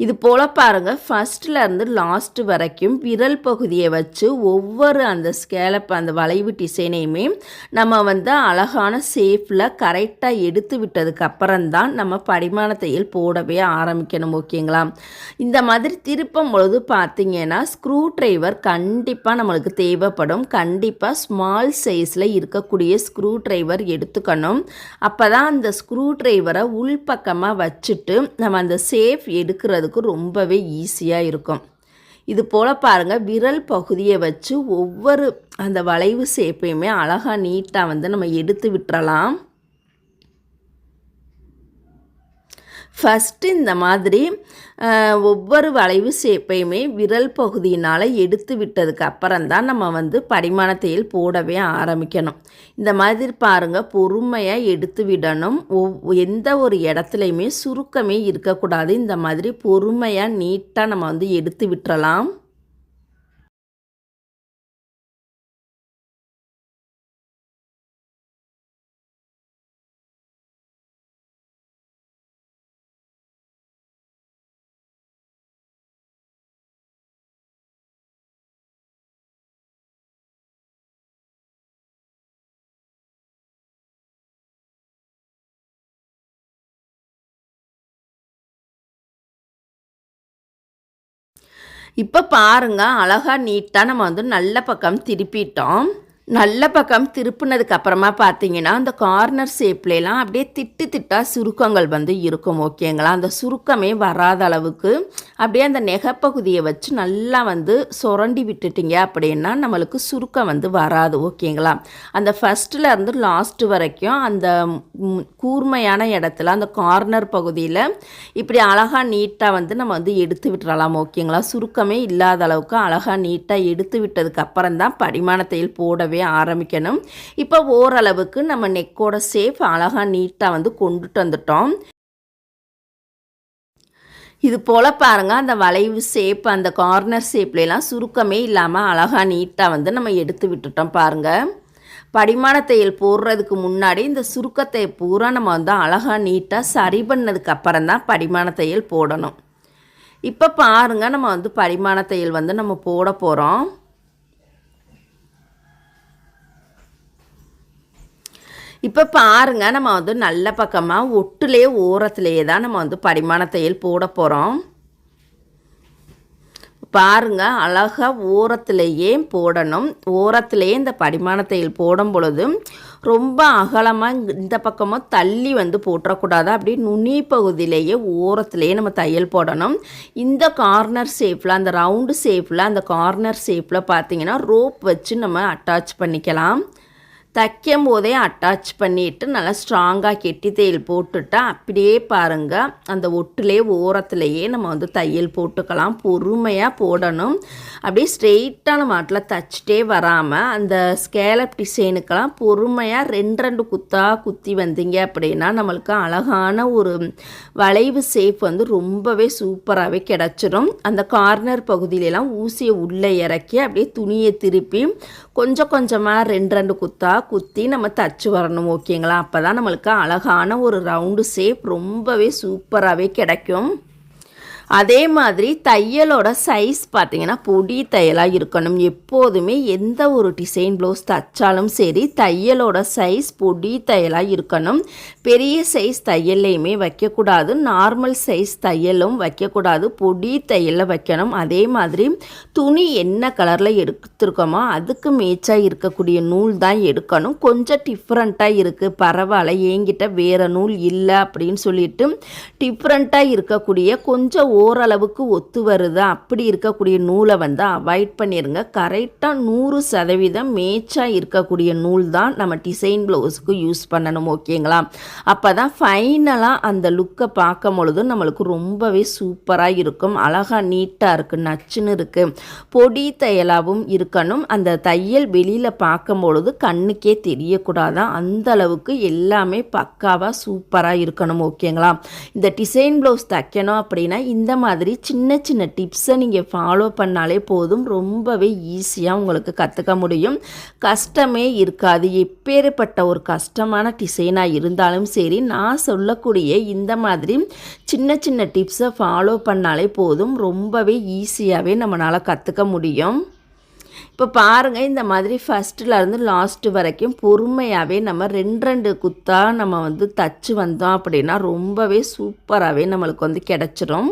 இது போல் பாருங்கள், ஃபஸ்ட்லேருந்து லாஸ்ட்டு வரைக்கும் விரல் பகுதியை வச்சு ஒவ்வொரு அந்த ஸ்கேலப் அந்த வளைவு டிசைனையுமே நம்ம வந்து அழகான ஷேப்பில் கரெக்டாக எடுத்து விட்டதுக்கு அப்புறம்தான் நம்ம படிமான தையல் போடவே ஆரம்பிக்கணும். ஓகேங்களா? இந்த மாதிரி திருப்பும் பொழுது பார்த்திங்கன்னா ஸ்க்ரூ ட்ரைவர் கண்டிப்பாக நம்மளுக்கு தேவைப்படும். கண்டிப்பாக ஸ்மால் சைஸில் இருக்கக்கூடிய ஸ்க்ரூ ட்ரைவர் எடுத்துக்கணும். அப்போ தான் அந்த ஸ்க்ரூ ட்ரைவரை உள்பக்கமாக வச்சுட்டு நம்ம அந்த ஷேப் எடுக்கிறது ரொம்பவே ஈஸியாக இருக்கும். இது போல் பாருங்கள், விரல் பகுதியை வச்சு ஒவ்வொரு அந்த வளைவு ஷேப்பையுமே அழகாக நீட்டாக வந்து நம்ம எடுத்து விட்டுறலாம். ஃபஸ்ட்டு இந்த மாதிரி ஒவ்வொரு வளைவு ஷேப்பையுமே விரல் பகுதியினால் எடுத்து விட்டதுக்கு அப்புறம்தான் நம்ம வந்து படிமான தையல் போடவே ஆரம்பிக்கணும். இந்த மாதிரி பாருங்கள், பொறுமையாக எடுத்து விடணும். எந்த ஒரு இடத்துலையுமே சுருக்கமே இருக்கக்கூடாது. இந்த மாதிரி பொறுமையாக நீட்டாக நம்ம வந்து எடுத்து விட்டுறலாம். இப்போ பாருங்கள், அழகாக நீட்டாக நம்ம வந்து நல்ல பக்கம் திருப்பிட்டோம். நல்ல பக்கம் திருப்பினதுக்கு அப்புறமா பார்த்தீங்கன்னா அந்த கார்னர் ஷேப்லாம் அப்படியே திட்டு திட்டாக சுருக்கங்கள் வந்து இருக்கும். ஓகேங்களா? அந்த சுருக்கமே வராத அளவுக்கு அப்படியே அந்த நெகப்பகுதியை வச்சு நல்லா வந்து சுரண்டி விட்டுட்டிங்க அப்படின்னா நம்மளுக்கு சுருக்கம் வந்து வராது. ஓகேங்களா? அந்த ஃபஸ்ட்டில் லாஸ்ட்டு வரைக்கும் அந்த கூர்மையான இடத்துல அந்த கார்னர் பகுதியில் இப்படி அழகாக நீட்டாக வந்து நம்ம வந்து எடுத்து விட்டுறலாம். ஓகேங்களா? சுருக்கமே இல்லாத அளவுக்கு அழகாக நீட்டாக எடுத்து விட்டதுக்கு அப்புறம் தான் படிமான தையல் போடவே ஆரம்பிக்கணும். இப்போ ஓரளவுக்கு நம்ம நெக்கோட ஷேப் அழகாக நீட்டாக வந்து கொண்டுட்டு வந்துட்டோம். இது போல் பாருங்கள், அந்த வளைவு ஷேப் அந்த கார்னர் ஷேப்லாம் சுருக்கமே இல்லாமல் அழகாக நீட்டாக வந்து நம்ம எடுத்து விட்டுட்டோம். பாருங்கள், படிமான தையல் போடுறதுக்கு முன்னாடி இந்த சுருக்கத்தை பூரா நம்ம வந்து அழகாக நீட்டாக சரி பண்ணதுக்கு அப்புறம் தான் படிமான தையல் போடணும். இப்போ பாருங்கள், நம்ம வந்து படிமான தையல் வந்து நம்ம போட போகிறோம். இப்போ பாருங்கள், நம்ம வந்து நல்ல பக்கமாக ஒட்டுலேயே ஓரத்துலேயே தான் நம்ம வந்து படிமான தையல் போட போகிறோம். பாருங்கள், அழகாக ஓரத்துலேயே போடணும். ஓரத்துலேயே இந்த படிமான தையல் போடும் பொழுது ரொம்ப அகலமாக இந்த பக்கமும் தள்ளி வந்து போட்டுறக்கூடாது. அப்படியே நுனி பகுதியிலேயே ஓரத்துலேயே நம்ம தையல் போடணும். இந்த கார்னர் ஷேப்பில், அந்த ரவுண்டு ஷேப்பில், அந்த கார்னர் ஷேப்பில் பார்த்திங்கன்னா ரோப் வச்சு நம்ம அட்டாச் பண்ணிக்கலாம். தைக்கும் போதே அட்டாச் பண்ணிவிட்டு நல்லா ஸ்ட்ராங்காக கெட்டி தையல் போட்டுட்டா அப்படியே பாருங்கள், அந்த ஒட்டுலே ஓரத்துலேயே நம்ம வந்து தையல் போட்டுக்கலாம். பொறுமையாக போடணும். அப்படியே ஸ்ட்ரெயிட்டான மாட்டில் தைச்சிட்டே வராமல் அந்த ஸ்கேலப் டிசைனுக்கெல்லாம் பொறுமையாக ரெண்டு குத்தாக குத்தி வந்தீங்க அப்படின்னா நம்மளுக்கு அழகான ஒரு வளைவு ஷேப் வந்து ரொம்பவே சூப்பராகவே கிடச்சிரும். அந்த கார்னர் பகுதியிலலாம் ஊசியை உள்ளே இறக்கி அப்படியே துணியை திருப்பி கொஞ்சம் கொஞ்சமாக ரெண்டு குத்தாக குத்தி நம்ம தச்சு வரணும். ஓகேங்களா? அப்போ தான் நம்மளுக்கு அழகான ஒரு ரவுண்டு ஷேப் ரொம்பவே சூப்பராகவே கிடைக்கும். அதே மாதிரி தையலோட சைஸ் பார்த்திங்கன்னா பொடி தையலாக இருக்கணும். எப்போதுமே எந்த ஒரு டிசைன் ப்ளவுஸ் தைச்சாலும் சரி தையலோட சைஸ் பொடி தையலாக இருக்கணும். பெரிய சைஸ் தையல்லையுமே வைக்கக்கூடாது, நார்மல் சைஸ் தையலும் வைக்கக்கூடாது, பொடி தையலில் வைக்கணும். அதே மாதிரி துணி என்ன கலரில் எடுத்துருக்கோமோ அதுக்கு மேட்சாக இருக்கக்கூடிய நூல் தான் எடுக்கணும். கொஞ்சம் டிஃப்ரெண்ட்டாக இருக்குது, பரவாயில்ல, என்கிட்ட வேறு நூல் இல்லை அப்படின்னு சொல்லிட்டு டிஃப்ரெண்ட்டாக இருக்கக்கூடிய கொஞ்சம் ஓரளவுக்கு ஒத்து வருது அப்படி இருக்கக்கூடிய நூலை வந்து அவாய்ட் பண்ணிடுங்க. கரெக்டாக 100% மேட்சாக இருக்கக்கூடிய நூல் தான் நம்ம டிசைன் ப்ளவுஸுக்கு யூஸ் பண்ணணும். ஓகேங்களா? அப்போ தான் ஃபைனலாக அந்த லுக்கை பார்க்கும் பொழுது நம்மளுக்கு ரொம்பவே சூப்பராக இருக்கும். அழகாக நீட்டாக இருக்குது, நச்சுன்னு இருக்குது, பொடி தையலாகவும் இருக்கணும். அந்த தையல் வெளியில் பார்க்கும் பொழுது கண்ணுக்கே தெரியக்கூடாதான், அந்த அளவுக்கு எல்லாமே பக்காவாக சூப்பராக இருக்கணும். ஓகேங்களா? இந்த டிசைன் ப்ளவுஸ் தைக்கணும் அப்படின்னா இந்த மாதிரி சின்ன சின்ன டிப்ஸை நீங்கள் ஃபாலோ பண்ணாலே போதும், ரொம்பவே ஈஸியாக உங்களுக்கு கற்றுக்க முடியும். கஷ்டமே இருக்காது. எப்பேற்பட்ட ஒரு கஷ்டமான டிசைனாக இருந்தாலும் சரி நான் சொல்லக்கூடிய இந்த மாதிரி சின்ன சின்ன டிப்ஸை ஃபாலோ பண்ணாலே போதும், ரொம்பவே ஈஸியாகவே நம்மளால் கற்றுக்க முடியும். இப்போ பாருங்கள், இந்த மாதிரி ஃபஸ்ட்டிலேருந்து லாஸ்ட்டு வரைக்கும் பொறுமையாகவே நம்ம ரெண்டு குத்தாக நம்ம வந்து தச்சு வந்தோம் அப்படின்னா ரொம்பவே சூப்பராகவே நம்மளுக்கு வந்து கிடச்சிரும்.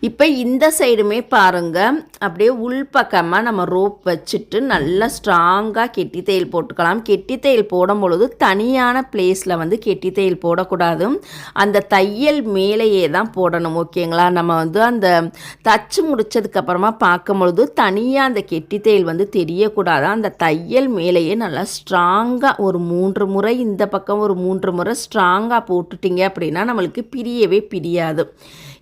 இப்போ இந்த சைடுமே பாருங்கள், அப்படியே உள்பக்கமாக நம்ம ரோப் வச்சுட்டு நல்லா ஸ்ட்ராங்காக கெட்டி தையல் போட்டுக்கலாம். கெட்டி தையல் போடும் பொழுது தனியான பிளேஸில் வந்து கெட்டி தையல் போடக்கூடாது, அந்த தையல் மேலேயே தான் போடணும். ஓகேங்களா? நம்ம வந்து அந்த தச்சு முடித்ததுக்கப்புறமா பார்க்கும் பொழுது தனியாக அந்த கெட்டி தையல் வந்து தெரியக்கூடாது, அந்த தையல் மேலேயே நல்லா ஸ்ட்ராங்காக ஒரு 3 முறை இந்த பக்கம் ஒரு 3 முறை ஸ்ட்ராங்காக போட்டுட்டிங்க அப்படின்னா நம்மளுக்கு பிரியவே பிரியாது.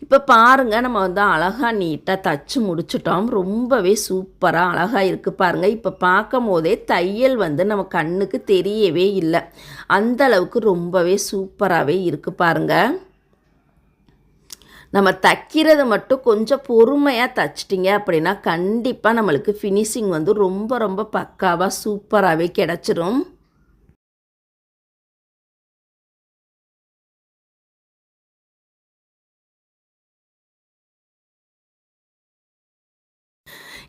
இப்போ பாருங்கள், நம்ம வந்து அழகாக நீட்டாக தச்சு முடிச்சிட்டோம். ரொம்பவே சூப்பராக அழகாக இருக்குது பாருங்கள். இப்போ பார்க்கும் போதே தையல் வந்து நம்ம கண்ணுக்கு தெரியவே இல்லை, அந்தளவுக்கு ரொம்பவே சூப்பராகவே இருக்குது பாருங்கள். நம்ம தைக்கிறது மட்டும் கொஞ்சம் பொறுமையாக தைச்சிட்டிங்க அப்படின்னா கண்டிப்பாக நம்மளுக்கு ஃபினிஷிங் வந்து ரொம்ப ரொம்ப பக்காவாக சூப்பராகவே கிடச்சிரும்.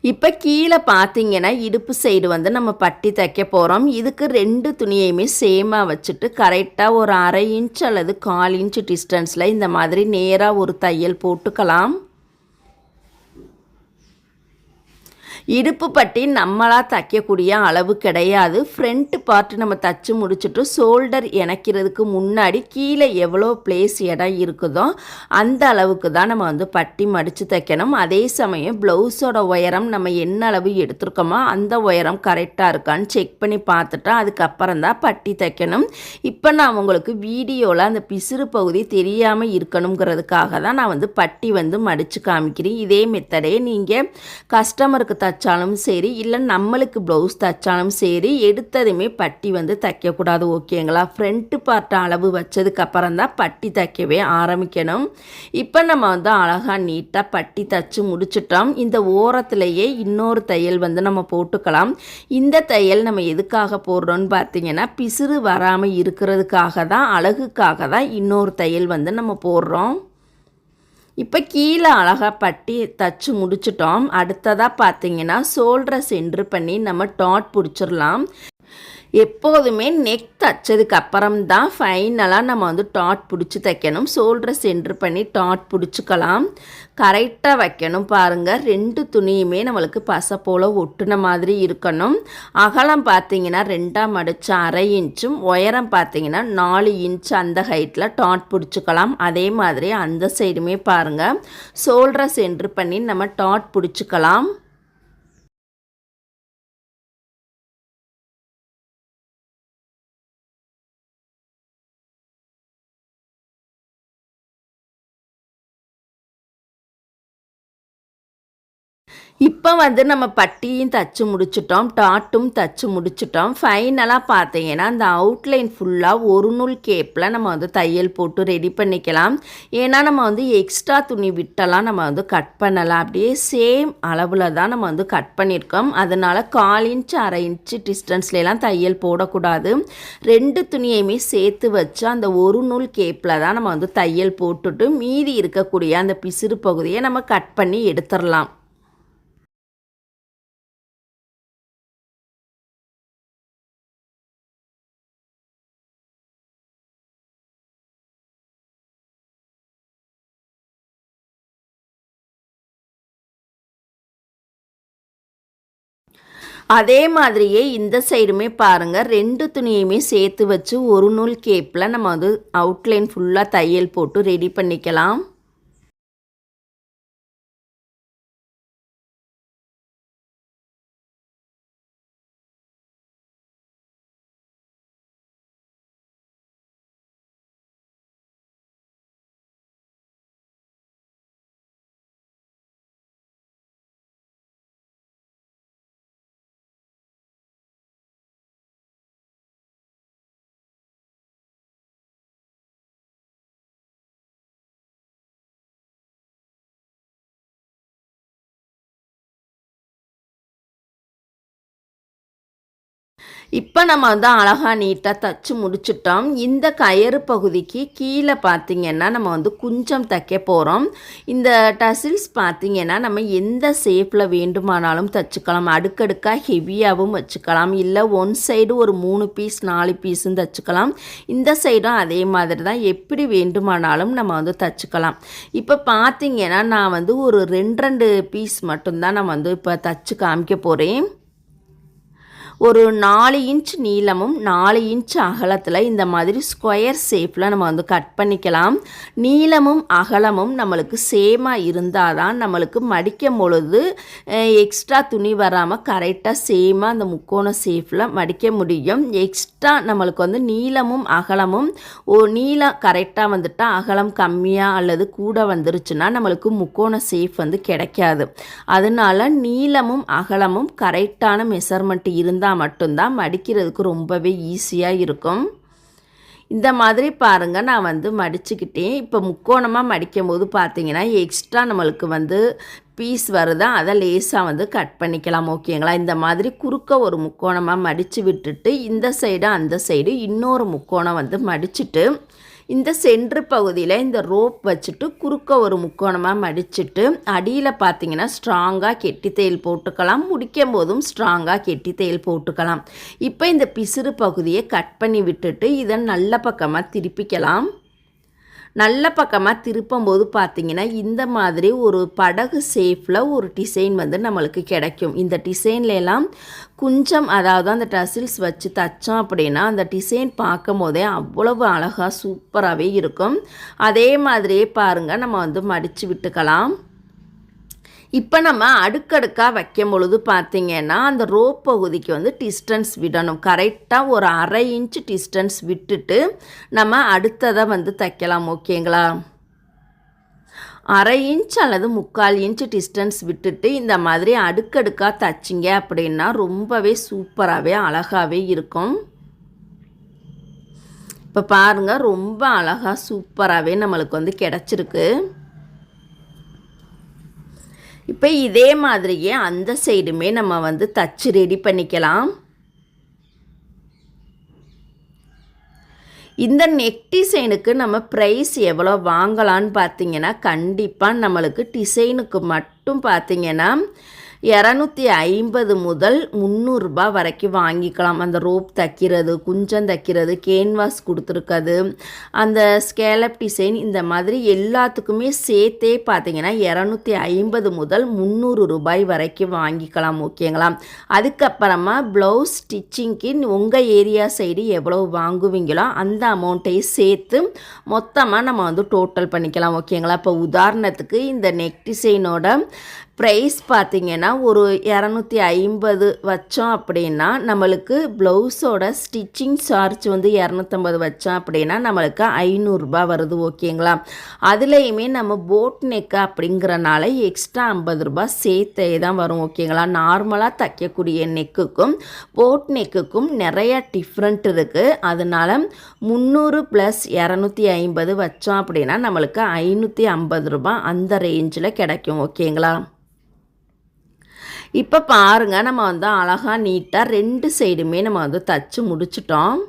இப்போ கீழே பார்த்தீங்கன்னா இடுப்பு சைடு வந்து நம்ம பட்டி தைக்க போகிறோம். இதுக்கு 2 துணியையுமே சேமாக வச்சுட்டு கரெக்டாக ஒரு 1/2 இன்ச் அல்லது 1/4 இன்ச் டிஸ்டன்ஸில் இந்த மாதிரி நேராக ஒரு தையல் போட்டுக்கலாம். இடுப்பு பட்டி நம்மளாக தைக்கக்கூடிய அளவு கிடையாது. ஃப்ரண்ட் பார்ட் நம்ம தச்சு முடிச்சுட்டு ஷோல்டர் இணைக்கிறதுக்கு முன்னாடி கீழே எவ்வளோ பிளேஸ் இடம் இருக்குதோ அந்த அளவுக்கு தான் நம்ம வந்து பட்டி மடித்து தைக்கணும். அதே சமயம் ப்ளவுஸோட உயரம் நம்ம என்ன அளவு எடுத்துருக்கோமோ அந்த உயரம் கரெக்டாக இருக்கான்னு செக் பண்ணி பார்த்துட்டா அதுக்கப்புறம் தான் பட்டி தைக்கணும். இப்போ நான் உங்களுக்கு வீடியோவில் அந்த பிசுறு பகுதி தெரியாமல் இருக்கணுங்கிறதுக்காக தான் நான் வந்து பட்டி வந்து மடித்து காமிக்கிறேன். இதே மெத்தடே நீங்கள் கஸ்டமருக்கு தைச்சாலும் சரி இல்லை நம்மளுக்கு ப்ளவுஸ் தைச்சாலும் சரி எடுத்ததுமே பட்டி வந்து தைக்கக்கூடாது. ஓகேங்களா? ஃப்ரண்ட்டு பார்ட் அளவு வச்சதுக்கப்புறம் தான் பட்டி தைக்கவே ஆரம்பிக்கணும். இப்போ நம்ம வந்து அழகாக நீட்டாக பட்டி தைச்சி முடிச்சிட்டோம். இந்த ஓரத்துலேயே இன்னொரு தையல் வந்து நம்ம போட்டுக்கலாம். இந்த தையல் நம்ம எதுக்காக போடுறோன்னு பார்த்தீங்கன்னா பிசுறு வராமல் இருக்கிறதுக்காக தான், அழகுக்காக தான் இன்னொரு தையல் வந்து நம்ம போடுறோம். இப்போ கீழே அழகாக பட்டி தச்சு முடிச்சிட்டோம். அடுத்ததாக பார்த்தீங்கன்னா ஷோல்டரை சென்ட்ரு பண்ணி நம்ம டாட் பிடிச்சிடலாம். எப்போதுமே நெக் தைச்சதுக்கு அப்புறம் தான் ஃபைனலாக நம்ம வந்து டாட் பிடிச்சி தைக்கணும். ஷோல்டரை சென்ட்ரு பண்ணி டாட் பிடிச்சிக்கலாம். கரெக்டாக வைக்கணும். பாருங்கள், 2 துணியுமே நம்மளுக்கு பசை போல் ஒட்டுன மாதிரி இருக்கணும். அகலம் பார்த்தீங்கன்னா 2ஆக மடித்து 1/2 இன்ச்சும், உயரம் பார்த்தீங்கன்னா 4 இன்ச் அந்த ஹைட்டில் டாட் பிடிச்சிக்கலாம். அதே மாதிரி அந்த சைடுமே பாருங்கள், ஷோல்டரை சென்ட்ரு பண்ணி நம்ம டாட் பிடிச்சிக்கலாம். இப்போ வந்து நம்ம பட்டியும் தச்சு முடிச்சிட்டோம், டாட்டும் தச்சு முடிச்சிட்டோம். ஃபைனலாக பார்த்தீங்கன்னா அந்த அவுட்லைன் ஃபுல்லாக ஒரு நூல் கேப்பில் நம்ம வந்து தையல் போட்டு ரெடி பண்ணிக்கலாம். ஏன்னா நம்ம வந்து எக்ஸ்ட்ரா துணி விட்டெல்லாம் நம்ம வந்து கட் பண்ணலாம். அப்படியே சேம் அளவில் தான் நம்ம வந்து கட் பண்ணியிருக்கோம். அதனால் 1/4 இன்ச் 1/2 இன்ச்சு டிஸ்டன்ஸ்லாம் தையல் போடக்கூடாது. 2 துணியையுமே சேர்த்து வச்சு அந்த ஒரு நூல் கேப்பில் தான் நம்ம வந்து தையல் போட்டுட்டு மீதி இருக்கக்கூடிய அந்த பிசுறு பகுதியை நம்ம கட் பண்ணி எடுத்துடலாம். அதே மாதிரியே இந்த சைடுமே பாருங்கள், 2 துணியுமே சேர்த்து வச்சு ஒரு நூல் கேப்பில் நம்ம வந்து அவுட்லைன் ஃபுல்லாக தையல் போட்டு ரெடி பண்ணிக்கலாம். இப்போ நம்ம வந்து அழகாக நீட்டாக தச்சு முடிச்சிட்டோம். இந்த கயிறு பகுதிக்கு கீழே பார்த்திங்கன்னா நம்ம வந்து குஞ்சம் தைக்க போகிறோம். இந்த டசில்ஸ் பார்த்திங்கன்னா நம்ம எந்த ஷேப்பில் வேண்டுமானாலும் தைச்சிக்கலாம். அடுக்கடுக்காக ஹெவியாகவும் வச்சுக்கலாம், இல்லை ஒன் சைடு ஒரு 3 பீஸ் 4 பீஸும் தைச்சிக்கலாம். இந்த சைடும் அதே மாதிரி தான், எப்படி வேண்டுமானாலும் நம்ம வந்து தைச்சிக்கலாம். இப்போ பார்த்திங்கன்னா நான் வந்து ஒரு 2 பீஸ் மட்டும்தான் நான் வந்து இப்போ தச்சு காமிக்க போகிறேன். ஒரு 4 இன்ச் நீளமும் 4 இன்ச் அகலத்தில் இந்த மாதிரி ஸ்கொயர் ஷேப்பில் நம்ம வந்து கட் பண்ணிக்கலாம். நீளமும் அகலமும் நம்மளுக்கு சேமாக இருந்தால் தான் நம்மளுக்கு மடிக்கும் பொழுது எக்ஸ்ட்ரா துணி வராமல் கரெக்டாக சேமாக அந்த முக்கோண ஷேப்பில் மடிக்க முடியும். எக்ஸ்ட்ரா நம்மளுக்கு வந்து நீளமும் அகலமும் நீளம் கரெக்டாக வந்துட்டால் அகலம் கம்மியாக அல்லது கூட வந்துருச்சுன்னா நம்மளுக்கு முக்கோண ஷேப் வந்து கிடைக்காது. அதனால் நீளமும் அகலமும் கரெக்டான மெஷர்மெண்ட் இருந்தால் மட்டும்தான் மடிக்கிறதுக்கு ரொம்பவே ஈஸியாக இருக்கும். இந்த மாதிரி பாருங்கள், நான் வந்து மடிச்சுக்கிட்டேன். இப்போ முக்கோணமாக மடிக்கும் போது பார்த்தீங்கன்னா எக்ஸ்ட்ரா நம்மளுக்கு வந்து பீஸ் வருதா, அதை லேசாக வந்து கட் பண்ணிக்கலாம். ஓகேங்களா? இந்த மாதிரி குறுக்க ஒரு முக்கோணமாக மடித்து விட்டுட்டு இந்த சைடு அந்த சைடு இன்னொரு முக்கோணம் வந்து மடிச்சுட்டு இந்த சென்ட்ரு பகுதியில் இந்த ரோப் வச்சுட்டு குறுக்க ஒரு முக்கோணமாக மடிச்சுட்டு அடியில் பார்த்தீங்கன்னா ஸ்ட்ராங்காக கெட்டி தையல் போட்டுக்கலாம். முடிக்கும் போதும் ஸ்ட்ராங்காக கெட்டி தையல் போட்டுக்கலாம். இப்போ இந்த பிசுறு பகுதியை கட் பண்ணி விட்டுட்டு இதை நல்ல பக்கமாக திருப்பிக்கலாம். நல்ல பக்கமாக திருப்பும்போது பார்த்தீங்கன்னா இந்த மாதிரி ஒரு படகு ஷேப்பில் ஒரு டிசைன் வந்து நம்மளுக்கு கிடைக்கும். இந்த டிசைன்லாம் கொஞ்சம் அதாவது அந்த டசில்ஸ் வச்சு தைச்சோம் அப்படின்னா அந்த டிசைன் பார்க்கும் போதே அவ்வளவு அழகாக சூப்பராகவே இருக்கும். அதே மாதிரியே பாருங்கள், நம்ம வந்து மடித்து விட்டுக்கலாம். இப்போ நம்ம அடுக்கடுக்காக வைக்கும் பொழுது பார்த்திங்கன்னா அந்த ரோப் பகுதிக்கு வந்து டிஸ்டன்ஸ் விடணும். கரெக்டாக ஒரு 1/2 இன்ச்சு டிஸ்டன்ஸ் விட்டுட்டு நம்ம அடுத்ததை வந்து தைக்கலாம். ஓகேங்களா? 1/2 இன்ச் அல்லது 3/4 இன்ச்சு டிஸ்டன்ஸ் விட்டுட்டு இந்த மாதிரி அடுக்கடுக்காக தைச்சிங்க அப்படின்னா ரொம்பவே சூப்பராகவே அழகாகவே இருக்கும். இப்போ பாருங்கள், ரொம்ப அழகாக சூப்பராகவே நம்மளுக்கு வந்து கிடச்சிருக்கு. இப்போ இதே மாதிரியே அந்த சைடுமே நம்ம வந்து தச்சு ரெடி பண்ணிக்கலாம். இந்த நெக் டிசைனுக்கு நம்ம ப்ரைஸ் எவ்வளோ வாங்கலான்னு பார்த்தீங்கன்னா கண்டிப்பாக நம்மளுக்கு டிசைனுக்கு மட்டும் பார்த்தீங்கன்னா 250 முதல் 300 ரூபாய் வரைக்கும் வாங்கிக்கலாம். அந்த ரோப் தைக்கிறது, குஞ்சம் தைக்கிறது, கேன்வாஸ் கொடுத்துருக்கிறது, அந்த ஸ்கேலப் டிசைன், இந்த மாதிரி எல்லாத்துக்குமே சேர்த்தே பார்த்தீங்கன்னா 250 முதல் 300 ரூபாய் வரைக்கும் வாங்கிக்கலாம். ஓகேங்களா? அதுக்கப்புறமா ப்ளவுஸ் ஸ்டிச்சிங்க்கு உங்கள் ஏரியா சைடு எவ்வளோ வாங்குவீங்களோ அந்த அமௌண்ட்டையும் சேர்த்து மொத்தமாக நம்ம வந்து டோட்டல் பண்ணிக்கலாம். ஓகேங்களா? இப்போ உதாரணத்துக்கு இந்த நெக் டிசைனோட ப்ரைஸ் பார்த்திங்கன்னா ஒரு 250 வச்சோம் அப்படின்னா நம்மளுக்கு ப்ளவுஸோட ஸ்டிச்சிங் சார்ஜ் வந்து 250 வச்சோம் அப்படின்னா நம்மளுக்கு 500 ரூபாய் வருது. ஓகேங்களா? அதுலேயுமே நம்ம போட் நெக்கு அப்படிங்கிறனால எக்ஸ்ட்ரா 50 ரூபாய் சேர்த்தே தான் வரும். ஓகேங்களா? நார்மலாக தைக்கக்கூடிய நெக்குக்கும் போட் நெக்குக்கும் நிறைய டிஃப்ரெண்ட் இருக்குது. அதனால் 300 + 250 வச்சோம் அப்படின்னா நம்மளுக்கு 550 ரூபாய் அந்த ரேஞ்சில் கிடைக்கும். ஓகேங்களா? இப்போ பாருங்கள், நம்ம வந்து அழகாக நீட்டாக 2 சைடுமே நம்ம வந்து தச்சு முடிச்சிட்டோம்.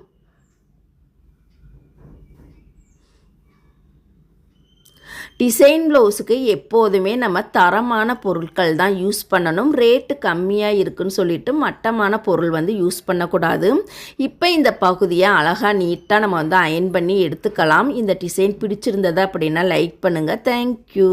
டிசைன் ப்ளவுஸுக்கு எப்போதுமே நம்ம தரமான பொருட்கள் தான் யூஸ் பண்ணணும். ரேட்டு கம்மியாக இருக்குன்னு சொல்லிட்டு மட்டமான பொருள் வந்து யூஸ் பண்ணக்கூடாது. இப்போ இந்த பகுதியை அழகாக நீட்டாக நம்ம வந்து அயர்ன் பண்ணி எடுத்துக்கலாம். இந்த டிசைன் பிடிச்சிருந்தது அப்படின்னா லைக் பண்ணுங்கள். தேங்க்யூ.